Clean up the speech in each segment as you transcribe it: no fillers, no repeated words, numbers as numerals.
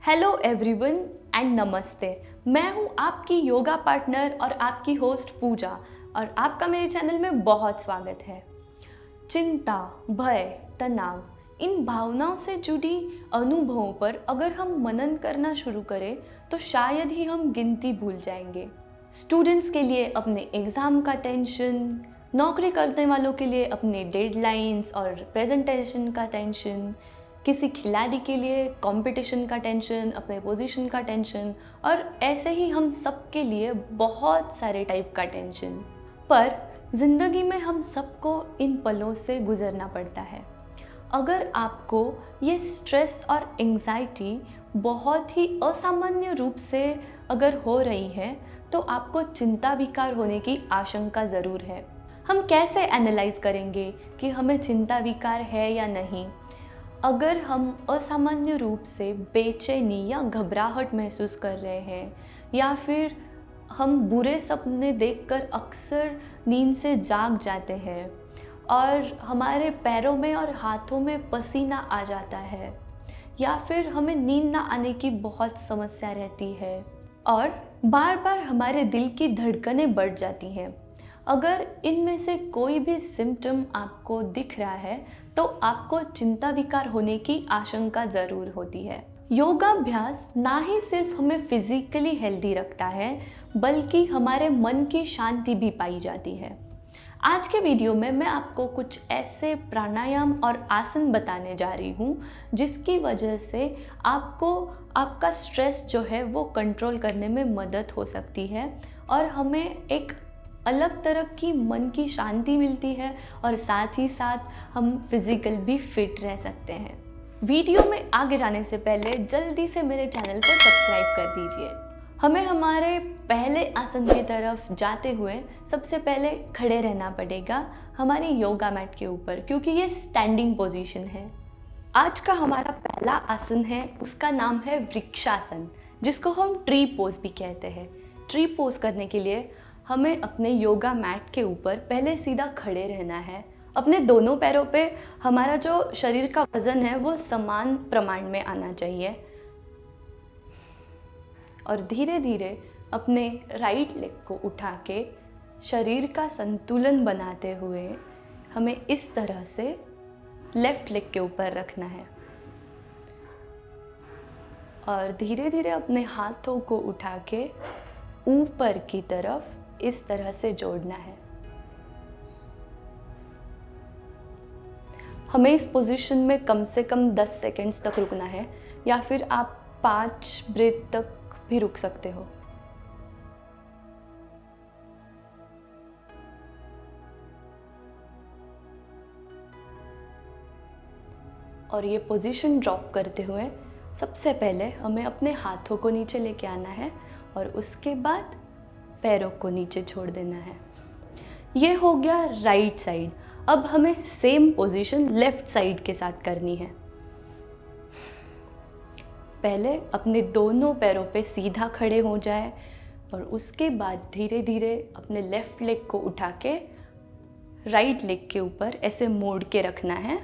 Hello everyone and नमस्ते। मैं हूँ आपकी योगा पार्टनर और आपकी होस्ट पूजा और आपका मेरे चैनल में बहुत स्वागत है। चिंता, भय, तनाव, इन भावनाओं से जुड़ी अनुभवों पर अगर हम मनन करना शुरू करें तो शायद ही हम गिनती भूल जाएंगे। स्टूडेंट्स के लिए अपने एग्ज़ाम का टेंशन, नौकरी करने वालों के लिए अपने डेडलाइंस और प्रेजेंटेशन का टेंशन, किसी खिलाड़ी के लिए कंपटीशन का टेंशन, अपने पोजीशन का टेंशन और ऐसे ही हम सब के लिए बहुत सारे टाइप का टेंशन। पर ज़िंदगी में हम सबको इन पलों से गुजरना पड़ता है। अगर आपको ये स्ट्रेस और एंजाइटी बहुत ही असामान्य रूप से अगर हो रही है तो आपको चिंता विकार होने की आशंका ज़रूर है। हम कैसे एनालाइज करेंगे कि हमें चिंता विकार है या नहीं? अगर हम असामान्य रूप से बेचैनी या घबराहट महसूस कर रहे हैं या फिर हम बुरे सपने देखकर अक्सर नींद से जाग जाते हैं और हमारे पैरों में और हाथों में पसीना आ जाता है या फिर हमें नींद ना आने की बहुत समस्या रहती है और बार बार हमारे दिल की धड़कनें बढ़ जाती हैं, अगर इनमें से कोई भी सिम्टम आपको दिख रहा है तो आपको चिंता विकार होने की आशंका ज़रूर होती है। योगाभ्यास ना ही सिर्फ हमें फिजिकली हेल्दी रखता है बल्कि हमारे मन की शांति भी पाई जाती है। आज के वीडियो में मैं आपको कुछ ऐसे प्राणायाम और आसन बताने जा रही हूँ जिसकी वजह से आपको आपका स्ट्रेस जो है वो कंट्रोल करने में मदद हो सकती है और हमें एक अलग तरह की मन की शांति मिलती है और साथ ही साथ हम फिज़िकल भी फिट रह सकते हैं। वीडियो में आगे जाने से पहले जल्दी से मेरे चैनल को सब्सक्राइब कर दीजिए। हमें हमारे पहले आसन की तरफ जाते हुए सबसे पहले खड़े रहना पड़ेगा हमारी योगा मैट के ऊपर, क्योंकि ये स्टैंडिंग पोजीशन है। आज का हमारा पहला आसन है, उसका नाम है वृक्षासन, जिसको हम ट्री पोज भी कहते हैं। ट्री पोज करने के लिए हमें अपने योगा मैट के ऊपर पहले सीधा खड़े रहना है। अपने दोनों पैरों पे हमारा जो शरीर का वज़न है वो समान प्रमाण में आना चाहिए और धीरे धीरे अपने राइट लेग को उठा के शरीर का संतुलन बनाते हुए हमें इस तरह से लेफ्ट लेग के ऊपर रखना है और धीरे धीरे अपने हाथों को उठा के ऊपर की तरफ इस तरह से जोड़ना है। हमें इस पोजीशन में कम से कम 10 सेकेंड्स तक रुकना है या फिर आप 5 ब्रेथ तक भी रुक सकते हो। और ये पोजीशन ड्रॉप करते हुए सबसे पहले हमें अपने हाथों को नीचे लेके आना है और उसके बाद पैरों को नीचे छोड़ देना है। ये हो गया राइट साइड। अब हमें सेम पोजीशन लेफ्ट साइड के साथ करनी है। पहले अपने दोनों पैरों पे सीधा खड़े हो जाए और उसके बाद धीरे धीरे अपने लेफ्ट लेग को उठा के राइट लेग के ऊपर ऐसे मोड़ के रखना है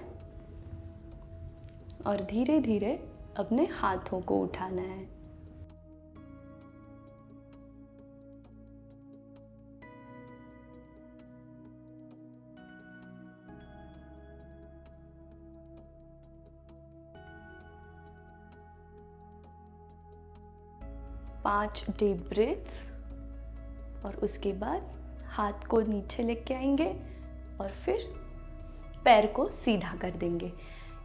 और धीरे धीरे अपने हाथों को उठाना है। पांच डीप ब्रेथ्स और उसके बाद हाथ को नीचे लेके आएंगे और फिर पैर को सीधा कर देंगे।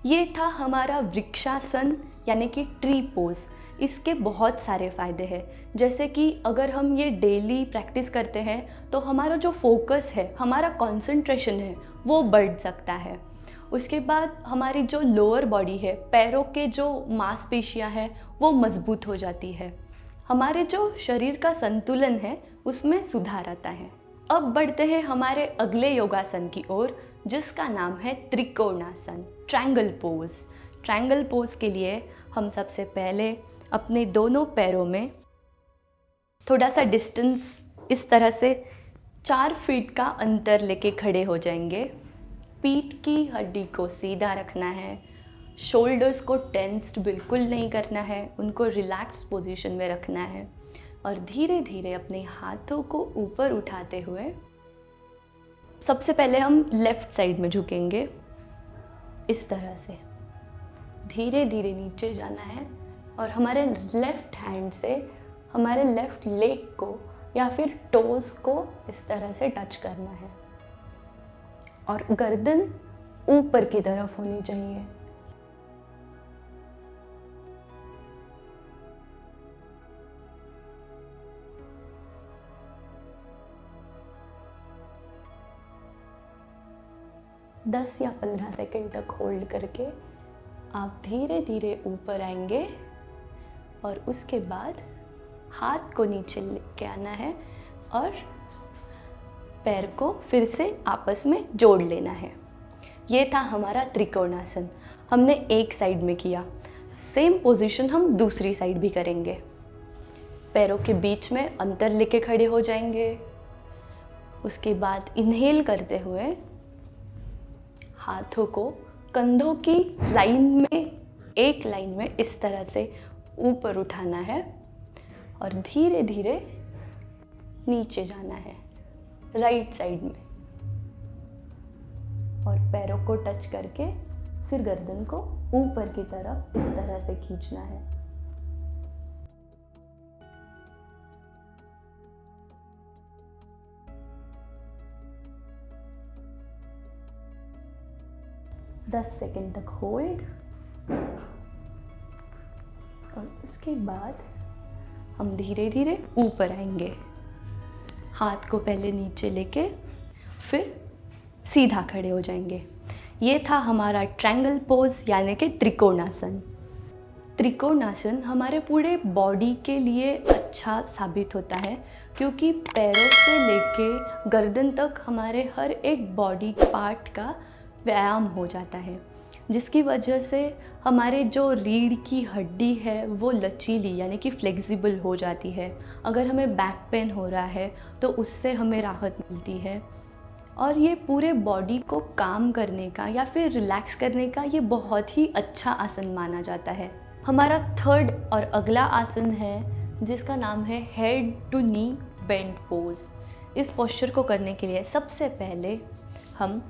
ये था हमारा वृक्षासन यानी कि ट्री पोज। इसके बहुत सारे फ़ायदे हैं, जैसे कि अगर हम ये डेली प्रैक्टिस करते हैं तो हमारा जो फोकस है, हमारा कंसंट्रेशन है वो बढ़ सकता है। उसके बाद हमारी जो लोअर बॉडी है, पैरों के जो मांसपेशियां हैं वो मजबूत हो जाती है। हमारे जो शरीर का संतुलन है उसमें सुधार आता है। अब बढ़ते हैं हमारे अगले योगासन की ओर, जिसका नाम है trikonasana, triangle pose. Triangle pose के लिए हम सबसे पहले अपने दोनों पैरों में थोड़ा सा डिस्टेंस इस तरह से 4 फीट का अंतर लेके खड़े हो जाएंगे। पीठ की हड्डी को सीधा रखना है शोल्डर्स को टेंस्ड बिल्कुल नहीं करना है, उनको रिलैक्स पोजीशन में रखना है और धीरे धीरे अपने हाथों को ऊपर उठाते हुए सबसे पहले हम लेफ़्ट साइड में झुकेंगे। इस तरह से धीरे धीरे नीचे जाना है और हमारे लेफ़्ट हैंड से हमारे लेफ़्ट लेग को या फिर टोज़ को इस तरह से टच करना है और गर्दन ऊपर की तरफ होनी चाहिए। दस या 15 सेकंड तक होल्ड करके आप धीरे धीरे ऊपर आएंगे और उसके बाद हाथ को नीचे लेके आना है और पैर को फिर से आपस में जोड़ लेना है। ये था हमारा त्रिकोणासन। हमने एक साइड में किया, सेम पोजीशन हम दूसरी साइड भी करेंगे। पैरों के बीच में अंतर लेके खड़े हो जाएंगे। उसके बाद इनहेल करते हुए हाथों को कंधों की लाइन में, एक लाइन में इस तरह से ऊपर उठाना है और धीरे धीरे नीचे जाना है राइट साइड में और पैरों को टच करके फिर गर्दन को ऊपर की तरफ इस तरह से खींचना है। दस सेकंड तक होल्ड और उसके बाद हम धीरे धीरे ऊपर आएंगे। हाथ को पहले नीचे लेके फिर सीधा खड़े हो जाएंगे। ये था हमारा ट्रायंगल पोज यानी कि त्रिकोणासन। त्रिकोणासन हमारे पूरे बॉडी के लिए अच्छा साबित होता है क्योंकि पैरों से लेके गर्दन तक हमारे हर एक बॉडी पार्ट का व्यायाम हो जाता है, जिसकी वजह से हमारे जो रीढ़ की हड्डी है वो लचीली यानी कि फ्लेक्सिबल हो जाती है। अगर हमें बैक पेन हो रहा है तो उससे हमें राहत मिलती है और ये पूरे बॉडी को काम करने का या फिर रिलैक्स करने का ये बहुत ही अच्छा आसन माना जाता है। हमारा थर्ड और अगला आसन है जिसका नाम है head to knee bend pose. इस पोस्चर को करने के लिए सबसे पहले हम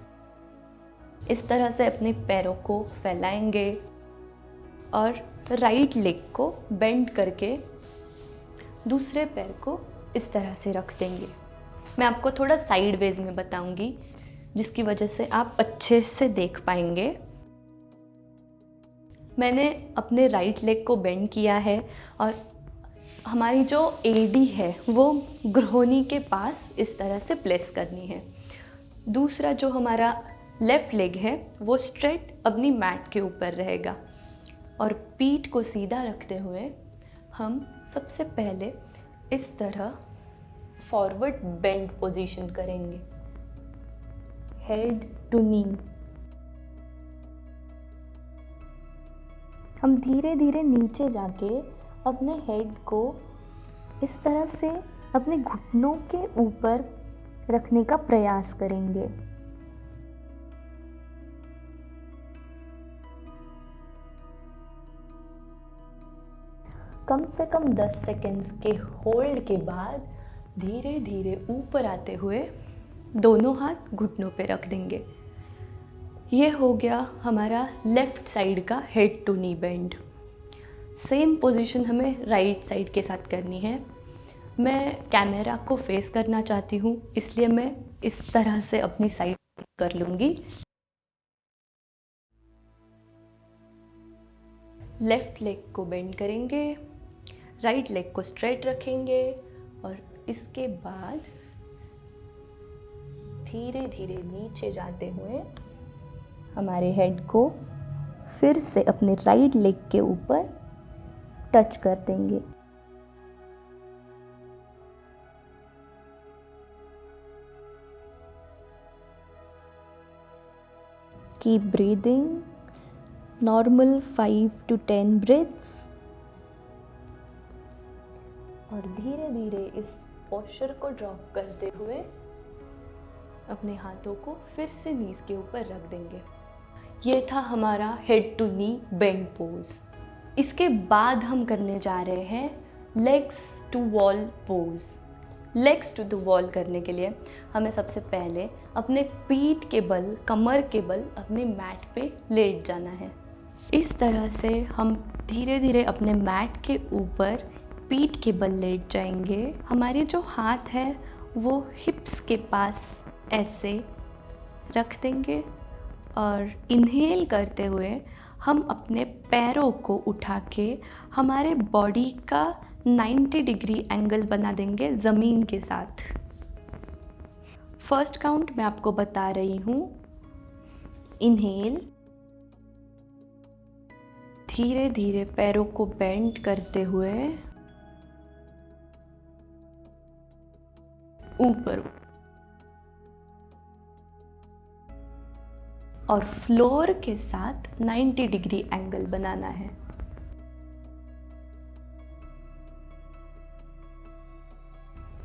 इस तरह से अपने पैरों को फैलाएंगे और राइट लेग को बेंड करके दूसरे पैर को इस तरह से रख देंगे। मैं आपको थोड़ा साइड वेज में बताऊंगी जिसकी वजह से आप अच्छे से देख पाएंगे। मैंने अपने राइट लेग को बेंड किया है और हमारी जो एडी है वो ग्रोहनी के पास इस तरह से प्लेस करनी है। दूसरा जो हमारा लेफ़्ट लेग है वो स्ट्रेट अपनी मैट के ऊपर रहेगा और पीठ को सीधा रखते हुए हम सबसे पहले इस तरह फॉरवर्ड बेंड पोजीशन करेंगे, हेड टू नी। हम धीरे धीरे नीचे जाके अपने हेड को इस तरह से अपने घुटनों के ऊपर रखने का प्रयास करेंगे। कम से कम 10 सेकेंड्स के होल्ड के बाद धीरे धीरे ऊपर आते हुए दोनों हाथ घुटनों पे रख देंगे। ये हो गया हमारा लेफ़्ट साइड का head to knee bend. Same position हमें राइट साइड के साथ करनी है। मैं कैमरा को फेस करना चाहती हूँ इसलिए मैं इस तरह से अपनी साइड कर लूँगी। लेफ़्ट लेग को बेंड करेंगे, राइट लेग को स्ट्रेट रखेंगे और इसके बाद धीरे धीरे नीचे जाते हुए हमारे हेड को फिर से अपने राइट लेग के ऊपर टच कर देंगे। Keep breathing, normal 5 to 10 breaths और धीरे धीरे इस पोस्चर को ड्रॉप करते हुए अपने हाथों को फिर से नीज के ऊपर रख देंगे। ये था हमारा head to knee bend pose. इसके बाद हम करने जा रहे हैं legs to wall pose. Legs to the wall करने के लिए हमें सबसे पहले अपने पीठ के बल, कमर के बल अपने मैट पे लेट जाना है। इस तरह से हम धीरे धीरे अपने मैट के ऊपर पीठ के बल लेट जाएंगे। हमारे जो हाथ है वो हिप्स के पास ऐसे रख देंगे और इन्हेल करते हुए हम अपने पैरों को उठा के हमारे बॉडी का 90 डिग्री एंगल बना देंगे ज़मीन के साथ। फर्स्ट काउंट मैं आपको बता रही हूँ। इन्हेल, धीरे धीरे पैरों को बेंड करते हुए ऊपर और फ्लोर के साथ 90 डिग्री एंगल बनाना है।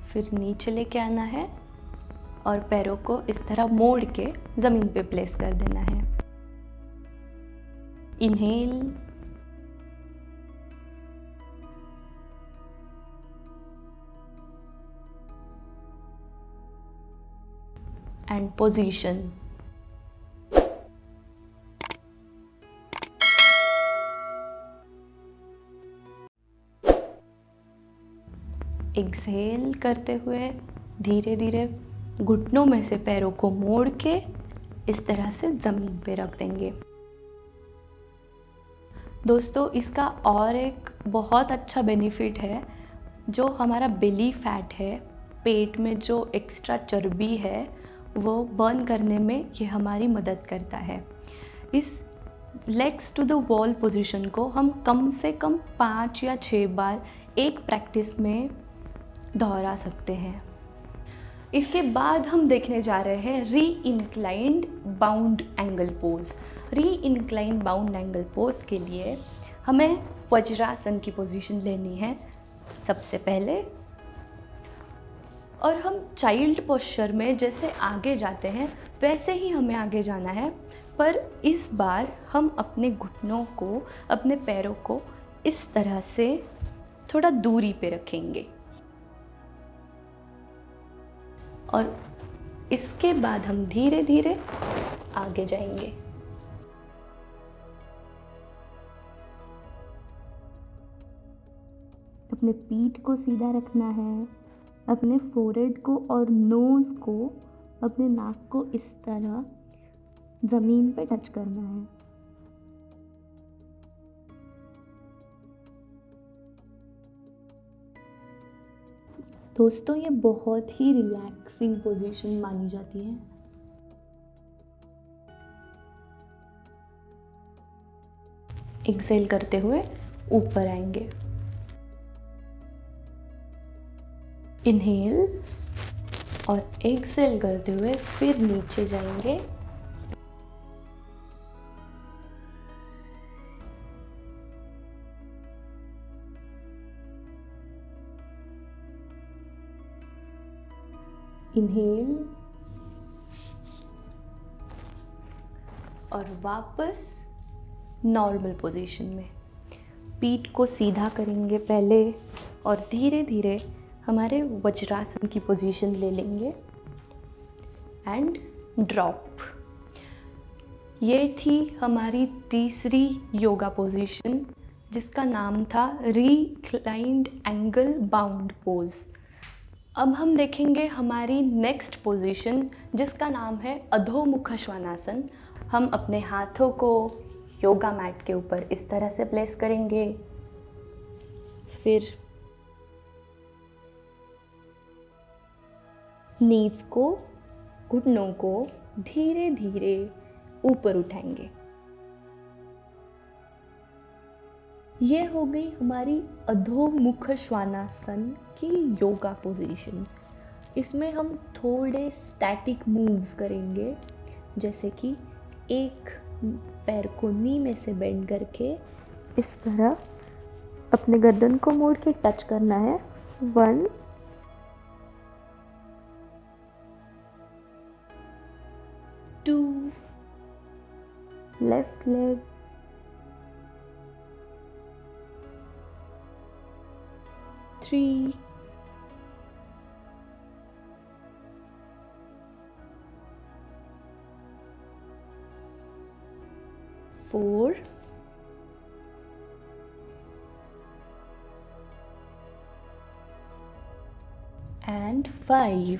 फिर नीचे लेके आना है और पैरों को इस तरह मोड़ के ज़मीन पे प्लेस कर देना है। Inhale, and position. एक्सहेल करते हुए धीरे धीरे घुटनों में से पैरों को मोड़ के इस तरह से ज़मीन पे रख देंगे। दोस्तों, इसका और एक बहुत अच्छा बेनिफिट है। जो हमारा बेली फैट है, पेट में जो एक्स्ट्रा चर्बी है, वो बर्न करने में ये हमारी मदद करता है। इस legs to the wall position को हम कम से कम 5 या 6 बार एक प्रैक्टिस में दोहरा सकते हैं। इसके बाद हम देखने जा रहे हैं री इंक्लाइंड बाउंड एंगल पोज। री इंक्लाइंड बाउंड एंगल पोज के लिए हमें वज्रासन की पोजीशन लेनी है सबसे पहले, और हम चाइल्ड पोस्चर में जैसे आगे जाते हैं वैसे ही हमें आगे जाना है, पर इस बार हम अपने घुटनों को, अपने पैरों को इस तरह से थोड़ा दूरी पे रखेंगे और इसके बाद हम धीरे धीरे आगे जाएंगे। अपने पीठ को सीधा रखना है, अपने फोरहेड को और नोज़ को, अपने नाक को इस तरह ज़मीन पे टच करना है। दोस्तों, ये बहुत ही रिलैक्सिंग पोजीशन मानी जाती है। एक्सेल करते हुए ऊपर आएंगे। इनहेल और एक्सेल करते हुए फिर नीचे जाएंगे। इनहेल और वापस नॉर्मल पोजीशन में पीठ को सीधा करेंगे पहले और धीरे धीरे हमारे वज्रासन की पोजीशन ले लेंगे एंड ड्रॉप। ये थी हमारी तीसरी योगा पोजीशन जिसका नाम था रिक्लाइंड एंगल बाउंड पोज। अब हम देखेंगे हमारी नेक्स्ट पोजीशन जिसका नाम है अधोमुख श्वानासन। हम अपने हाथों को योगा मैट के ऊपर इस तरह से प्लेस करेंगे, फिर नीज को, घुटनों को धीरे धीरे ऊपर उठाएंगे। ये हो गई हमारी अधोमुख श्वानासन की योगा पोजीशन। इसमें हम थोड़े स्टैटिक मूव्स करेंगे, जैसे कि एक पैर को नी में से बेंड करके इस तरह अपने गर्दन को मोड़ के टच करना है। 1 2 left leg, 3, 4, and 5.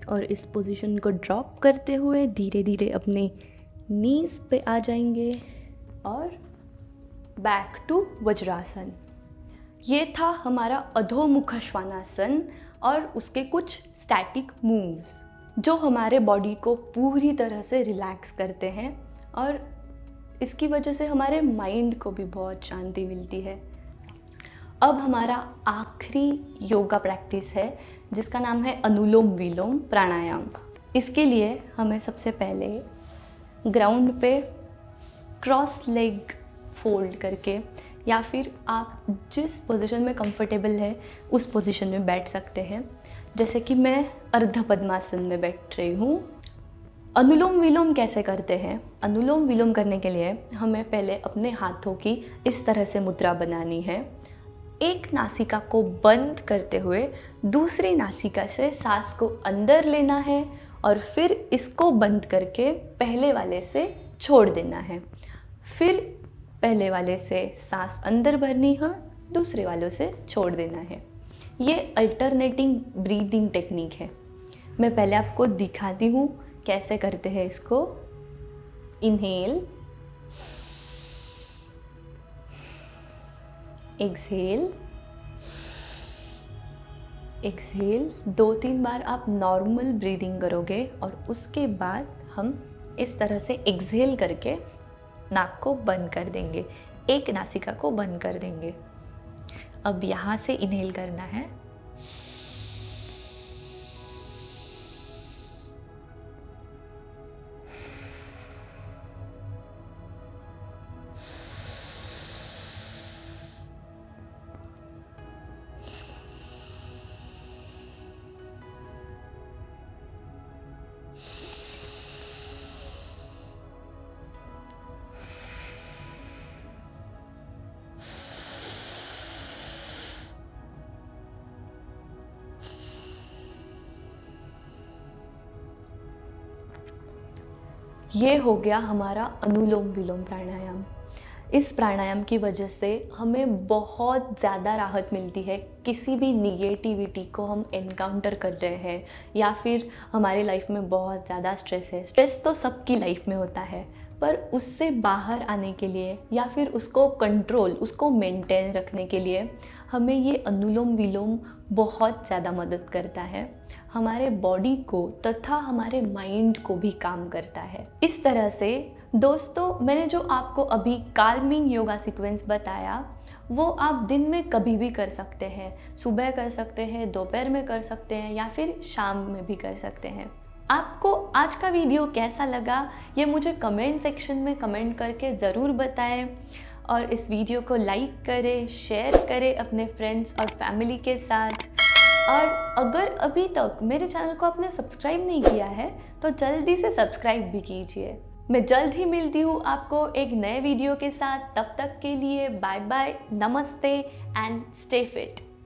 और इस पोजीशन को ड्रॉप करते हुए धीरे धीरे अपने नीज पे आ जाएंगे और बैक टू वज्रासन। ये था हमारा अधोमुख श्वानासन और उसके कुछ स्टैटिक मूव्स जो हमारे बॉडी को पूरी तरह से रिलैक्स करते हैं और इसकी वजह से हमारे माइंड को भी बहुत शांति मिलती है। अब हमारा आखिरी योगा प्रैक्टिस है जिसका नाम है अनुलोम विलोम प्राणायाम। इसके लिए हमें सबसे पहले ग्राउंड पे क्रॉस लेग फोल्ड करके या फिर आप जिस पोजीशन में कंफर्टेबल है उस पोजीशन में बैठ सकते हैं। जैसे कि मैं अर्ध पद्मासन में बैठ रही हूँ। अनुलोम विलोम कैसे करते हैं? अनुलोम विलोम करने के लिए हमें पहले अपने हाथों की इस तरह से मुद्रा बनानी है। एक नासिका को बंद करते हुए दूसरी नासिका से सांस को अंदर लेना है और फिर इसको बंद करके पहले वाले से छोड़ देना है। फिर पहले वाले से सांस अंदर भरनी है, दूसरे वालों से छोड़ देना है। ये अल्टरनेटिंग ब्रीदिंग टेक्निक है। मैं पहले आपको दिखाती हूँ कैसे करते हैं इसको। Inhale, exhale, exhale. 2-3 बार आप नॉर्मल ब्रीदिंग करोगे और उसके बाद हम इस तरह से एक्सहेल करके नाक को बंद कर देंगे, एक नासिका को बंद कर देंगे। अब यहाँ से इनहेल करना है। ये हो गया हमारा अनुलोम विलोम प्राणायाम। इस प्राणायाम की वजह से हमें बहुत ज़्यादा राहत मिलती है। किसी भी निगेटिविटी को हम एनकाउंटर कर रहे हैं या फिर हमारे लाइफ में बहुत ज़्यादा स्ट्रेस है। स्ट्रेस तो सबकी लाइफ में होता है, पर उससे बाहर आने के लिए या फिर उसको कंट्रोल, उसको मेंटेन रखने के लिए हमें ये अनुलोम विलोम बहुत ज़्यादा मदद करता है। हमारे बॉडी को तथा हमारे माइंड को भी काम करता है। इस तरह से दोस्तों, मैंने जो आपको अभी काल्मिंग योगा सीक्वेंस बताया वो आप दिन में कभी भी कर सकते हैं। सुबह कर सकते हैं, दोपहर में कर सकते हैं या फिर शाम में भी कर सकते हैं। आपको आज का वीडियो कैसा लगा ये मुझे कमेंट सेक्शन में कमेंट करके ज़रूर बताएं और इस वीडियो को लाइक करें, शेयर करें अपने फ्रेंड्स और फैमिली के साथ। और अगर अभी तक मेरे चैनल को आपने सब्सक्राइब नहीं किया है तो जल्दी से सब्सक्राइब भी कीजिए। मैं जल्द ही मिलती हूँ आपको एक नए वीडियो के साथ। तब तक के लिए बाय बाय, नमस्ते एंड स्टे फिट।